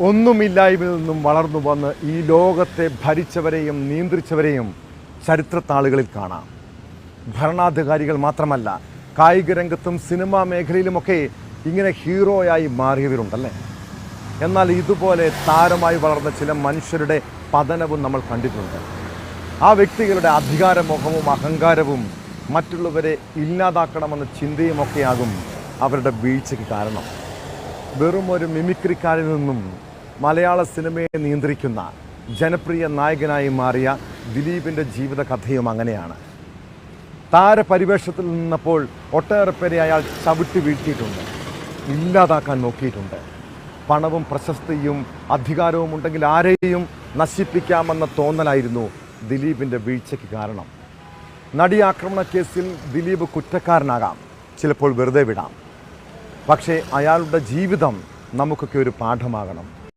ഒന്നുമില്ലായ്മയിൽ നിന്നും വളർന്നു വന്ന് ഈ ലോകത്തെ ഭരിച്ചവരെയും നിയന്ത്രിച്ചവരെയും ചരിത്രത്താളുകളിൽ കാണാം. ഭരണാധികാരികൾ മാത്രമല്ല, കായിക രംഗത്തും സിനിമാ മേഖലയിലുമൊക്കെ ഇങ്ങനെ ഹീറോയായി മാറിയവരുണ്ടല്ലേ. എന്നാൽ ഇതുപോലെ താരമായി വളർന്ന ചില മനുഷ്യരുടെ പതനവും നമ്മൾ കണ്ടിട്ടുണ്ട്. ആ വ്യക്തികളുടെ അധികാരമോഹവും അഹങ്കാരവും മറ്റുള്ളവരെ ഇല്ലാതാക്കണമെന്ന ചിന്തയുമൊക്കെയാകും അവരുടെ വീഴ്ചയ്ക്ക് കാരണം. വെറും ഒരു മിമിക്രിക്കാരിൽ നിന്നും മലയാള സിനിമയെ നിയന്ത്രിക്കുന്ന ജനപ്രിയ നായകനായി മാറിയ ദിലീപിൻ്റെ ജീവിതകഥയും അങ്ങനെയാണ്. താരപരിവേഷത്തിൽ നിന്നപ്പോൾ ഒട്ടേറെ പേരെ അയാൾ ചവിട്ടി വീഴ്ത്തിയിട്ടുണ്ട്, ഇല്ലാതാക്കാൻ നോക്കിയിട്ടുണ്ട്. പണവും പ്രശസ്തിയും അധികാരവും ഉണ്ടെങ്കിൽ ആരെയും നശിപ്പിക്കാമെന്ന തോന്നലായിരുന്നു ദിലീപിൻ്റെ വീഴ്ചയ്ക്ക് കാരണം. നടിയാക്രമണ കേസിൽ ദിലീപ് കുറ്റക്കാരനാകാം, ചിലപ്പോൾ വെറുതെ വിടാം. പക്ഷേ അയാളുടെ ജീവിതം നമുക്കൊക്കെ ഒരു പാഠമാകണം.